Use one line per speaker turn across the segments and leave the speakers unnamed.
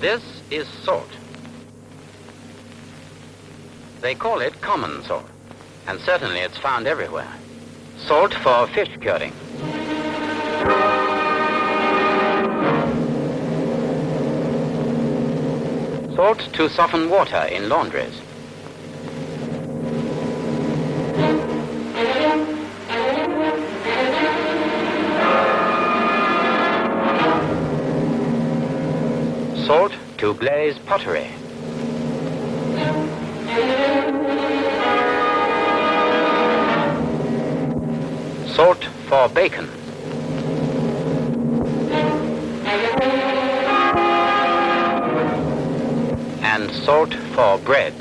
This is salt. They call it common salt, and certainly it's found everywhere. Salt for fish curing. Salt to soften water in laundries. Salt to glaze pottery. Salt for bacon. And salt for bread.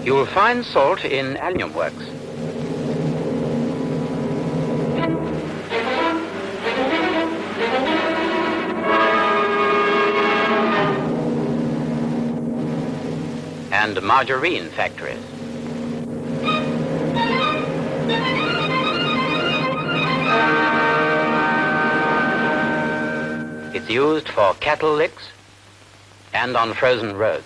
You will find salt in aluminium works. And margarine factories. It's used for cattle licks and on frozen roads.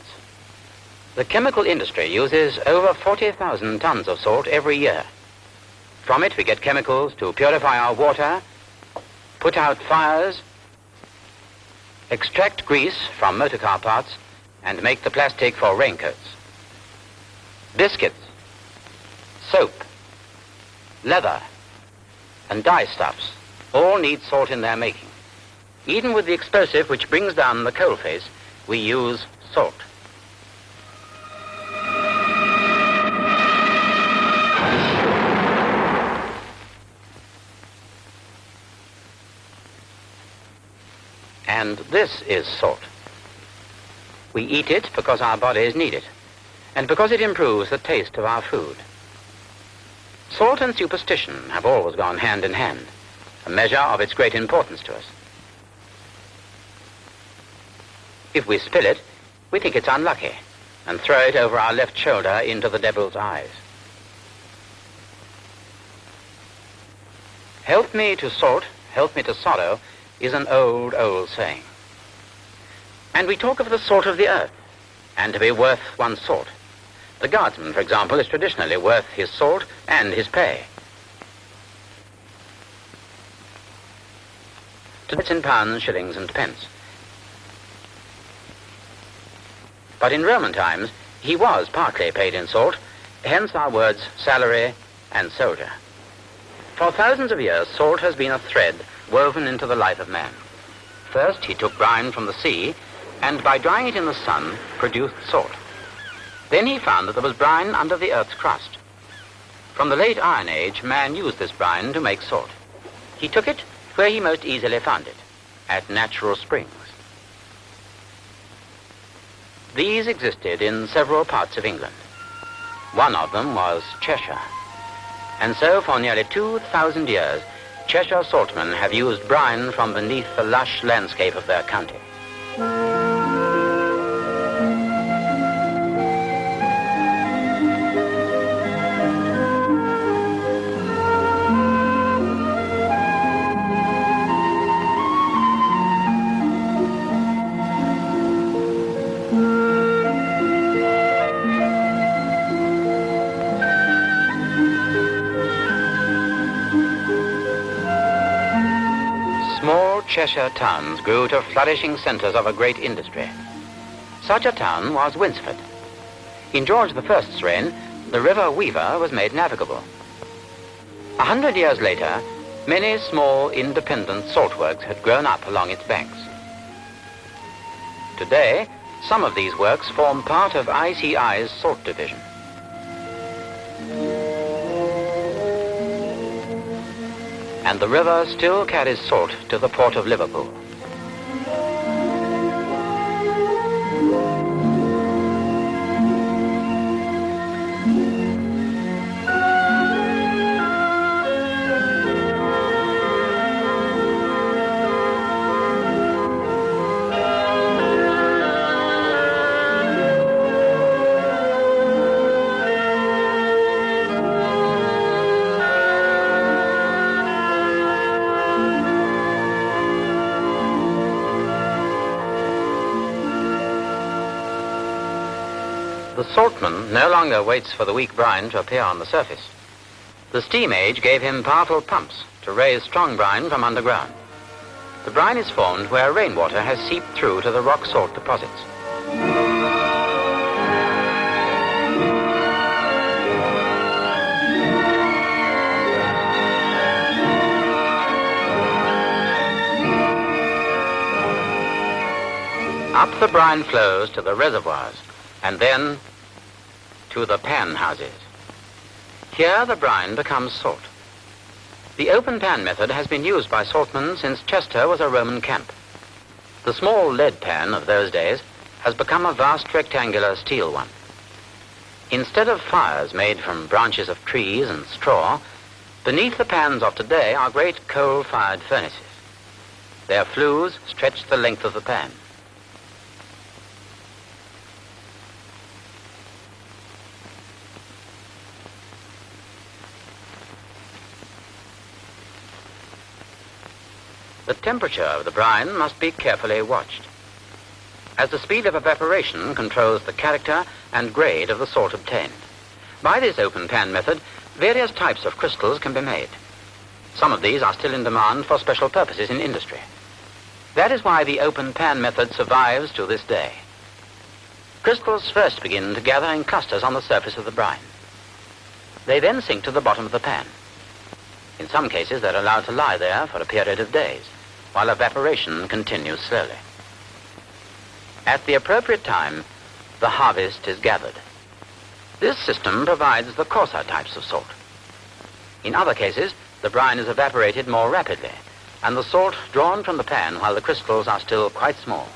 The chemical industry uses over 40,000 tons of salt every year. From it we get chemicals to purify our water, put out fires, extract grease from motor car parts, and make the plastic for raincoats. Biscuits, soap, leather, and dyestuffs all need salt in their making. Even with the explosive which brings down the coal face, we use salt. And this is salt. We eat it because our bodies need it, and because it improves the taste of our food. Salt and superstition have always gone hand in hand, a measure of its great importance to us. If we spill it, we think it's unlucky, and throw it over our left shoulder into the devil's eyes. Help me to salt, help me to sorrow, is an old, old saying. And we talk of the salt of the earth, and to be worth one's salt. The guardsman, for example, is traditionally worth his salt and his pay. It's in pounds, shillings, and pence. But in Roman times, he was partly paid in salt, hence our words salary and soldier. For thousands of years, salt has been a thread woven into the life of man. First, he took brine from the sea, and by drying it in the sun, produced salt. Then he found that there was brine under the earth's crust. From the late Iron Age, man used this brine to make salt. He took it where he most easily found it, at natural springs. These existed in several parts of England. One of them was Cheshire. And so for nearly 2,000 years, Cheshire saltmen have used brine from beneath the lush landscape of their county. Cheshire towns grew to flourishing centres of a great industry. Such a town was Winsford. In George I's reign, the River Weaver was made navigable. 100 years later, many small independent salt works had grown up along its banks. Today, some of these works form part of ICI's salt division. And the river still carries salt to the port of Liverpool. The saltman no longer waits for the weak brine to appear on the surface. The steam age gave him powerful pumps to raise strong brine from underground. The brine is formed where rainwater has seeped through to the rock salt deposits. Up the brine flows to the reservoirs, and then to the pan houses. Here the brine becomes salt. The open pan method has been used by saltmen since Chester was a Roman camp. The small lead pan of those days has become a vast rectangular steel one. Instead of fires made from branches of trees and straw, beneath the pans of today are great coal-fired furnaces. Their flues stretch the length of the pan. The temperature of the brine must be carefully watched, as the speed of evaporation controls the character and grade of the salt obtained. By this open pan method, various types of crystals can be made. Some of these are still in demand for special purposes in industry. That is why the open pan method survives to this day. Crystals first begin to gather in clusters on the surface of the brine. They then sink to the bottom of the pan. In some cases, they're allowed to lie there for a period of days, while evaporation continues slowly. At the appropriate time, the harvest is gathered. This system provides the coarser types of salt. In other cases, the brine is evaporated more rapidly, and the salt drawn from the pan while the crystals are still quite small.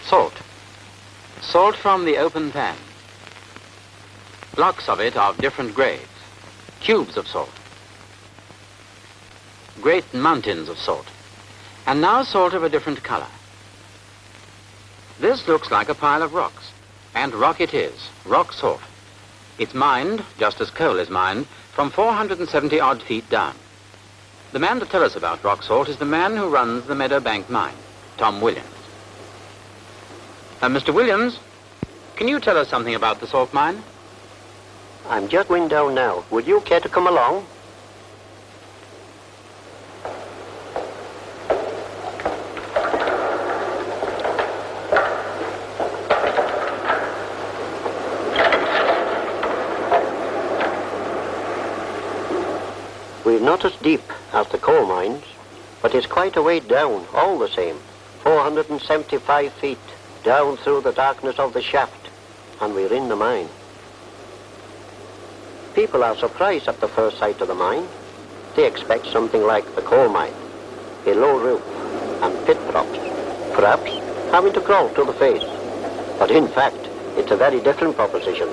Salt. Salt from the open pan. Blocks of it of different grades. Cubes of salt. Great mountains of salt. And now salt of a different color. This looks like a pile of rocks. And rock it is, rock salt. It's mined, just as coal is mined, from 470 odd feet down. The man to tell us about rock salt is the man who runs the Meadowbank mine, Tom Williams. Mr. Williams, can you tell us something about the salt mine?
I'm just going down now. Would you care to come along? We're not as deep as the coal mines, but it's quite a way down, all the same. 475 feet. Down through the darkness of the shaft, and we're in the mine. People are surprised at the first sight of the mine. They expect something like the coal mine, a low roof and pit props, perhaps having to crawl to the face. But in fact, it's a very different proposition.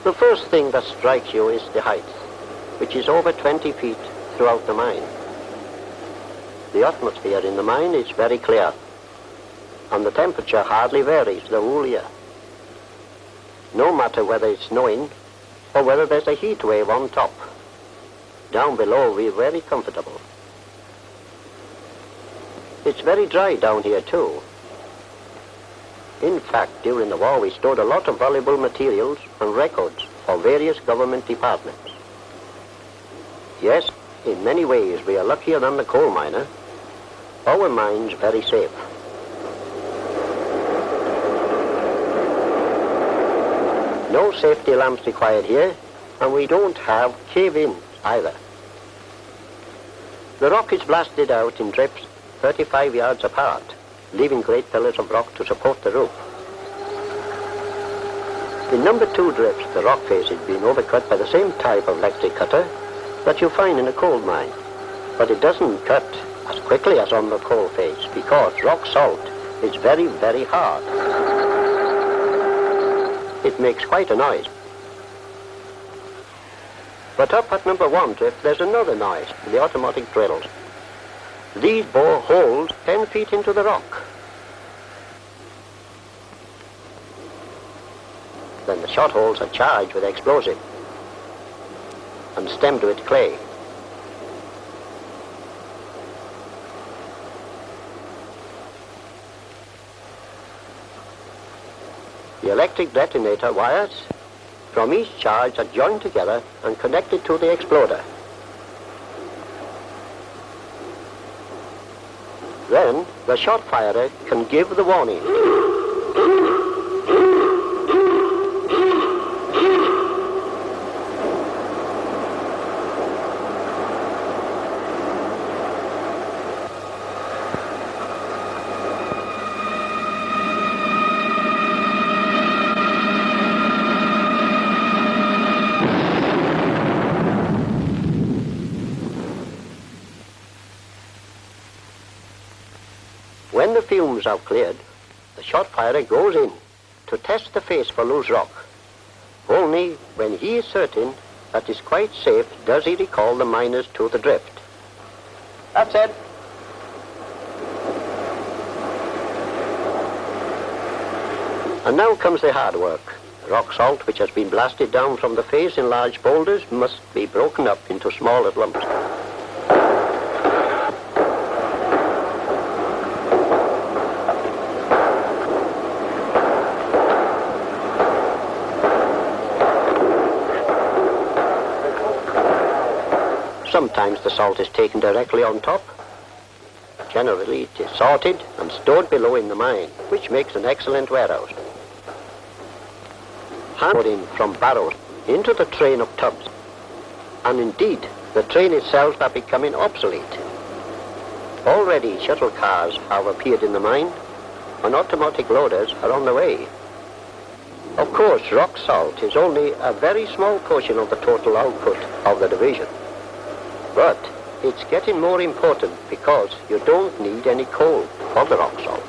The first thing that strikes you is the height, which is over 20 feet throughout the mine. The atmosphere in the mine is very clear, and the temperature hardly varies the whole year. no matter whether it's snowing or whether there's a heat wave on top. Down below, we're very comfortable. It's very dry down here, too. In fact, during the war, we stored a lot of valuable materials and records for various government departments. Yes, in many ways, we are luckier than the coal miner. Our mine's very safe. No safety lamps required here, and we don't have cave-ins either. The rock is blasted out in drips 35 yards apart, leaving great pillars of rock to support the roof. In number 2 drifts, the rock face has been overcut by the same type of electric cutter that you find in a coal mine, but it doesn't cut as quickly as on the coal face because rock salt is very, very hard. It makes quite a noise. But up at number 1 drift, there's another noise, the automatic drills. These bore holes 10 feet into the rock. Then the shot holes are charged with explosive and stemmed with clay. The electric detonator wires from each charge are joined together and connected to the exploder. Then the shot firer can give the warning. When the fumes are cleared, the shot firer goes in to test the face for loose rock. Only when he is certain that it's quite safe does he recall the miners to the drift. That's it. And now comes the hard work. Rock salt, which has been blasted down from the face in large boulders, must be broken up into smaller lumps. Sometimes the salt is taken directly on top. Generally, it is sorted and stored below in the mine, which makes an excellent warehouse. Handed in from barrows into the train of tubs. And indeed, the train itself are becoming obsolete. Already shuttle cars have appeared in the mine, and automatic loaders are on the way. Of course, rock salt is only a very small portion of the total output of the division. But it's getting more important because you don't need any coal for the rock salt.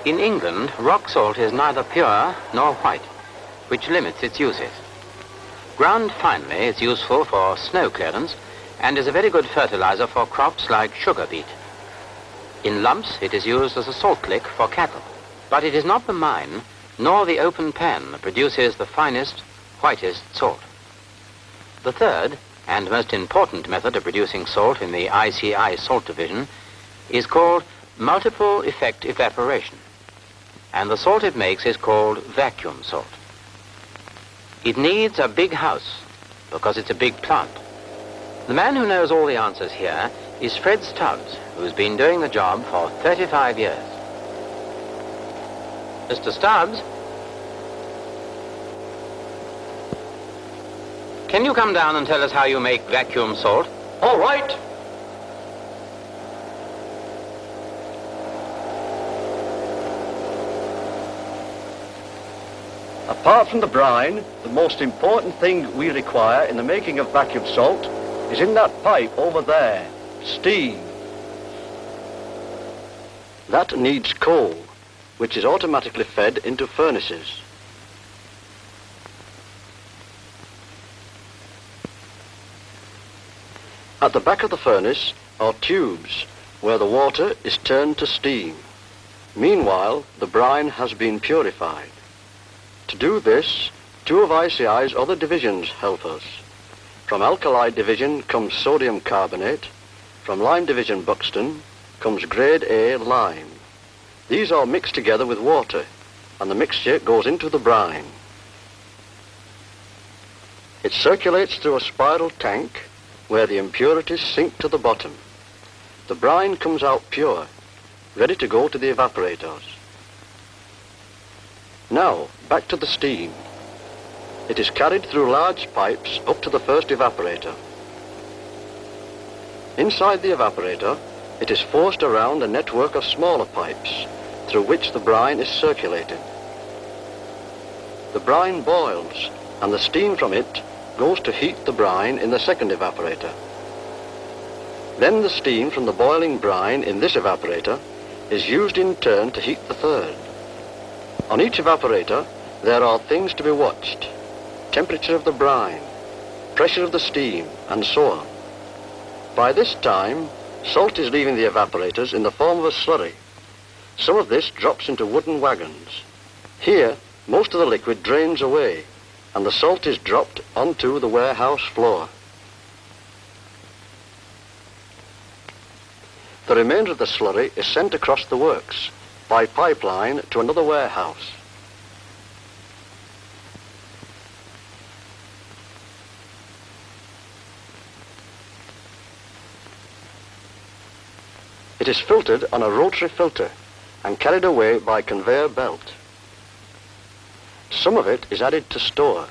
In England, rock salt is neither pure nor white, which limits its uses. Ground finely, it's useful for snow clearance and is a very good fertilizer for crops like sugar beet. In lumps, it is used as a salt lick for cattle. But it is not the mine, nor the open pan that produces the finest, whitest salt. The third, and most important method of producing salt in the ICI salt division, is called multiple effect evaporation. And the salt it makes is called vacuum salt. It needs a big house, because it's a big plant. The man who knows all the answers here is Fred Stubbs, who's been doing the job for 35 years. Mr. Stubbs, can you come down and tell us how you make vacuum salt?
All right. Apart from the brine, the most important thing we require in the making of vacuum salt is in that pipe over there, steam. That needs coal, which is automatically fed into furnaces. At the back of the furnace are tubes where the water is turned to steam. Meanwhile, the brine has been purified. To do this, two of ICI's other divisions help us. From Alkali Division comes sodium carbonate. From Lime Division Buxton comes Grade A lime. These are mixed together with water, and the mixture goes into the brine. It circulates through a spiral tank where the impurities sink to the bottom. The brine comes out pure, ready to go to the evaporators. Now, back to the steam. It is carried through large pipes up to the first evaporator. Inside the evaporator, it is forced around a network of smaller pipes through which the brine is circulated. The brine boils, and the steam from it goes to heat the brine in the second evaporator. Then the steam from the boiling brine in this evaporator is used in turn to heat the third. On each evaporator, there are things to be watched: temperature of the brine, pressure of the steam, and so on. By this time, salt is leaving the evaporators in the form of a slurry. Some of this drops into wooden wagons. Here, most of the liquid drains away, and the salt is dropped onto the warehouse floor. The remainder of the slurry is sent across the works by pipeline to another warehouse. It is filtered on a rotary filter and carried away by conveyor belt. Some of it is added to store.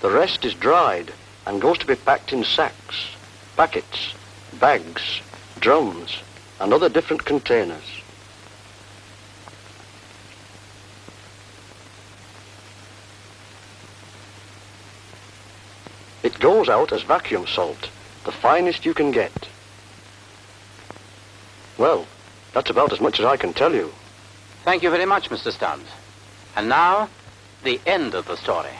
The rest is dried and goes to be packed in sacks, packets, bags, drums, and other different containers. It goes out as vacuum salt, the finest you can get. Well, that's about as much as I can tell you.
Thank you very much, Mr. Stubbs. And now, the end of the story.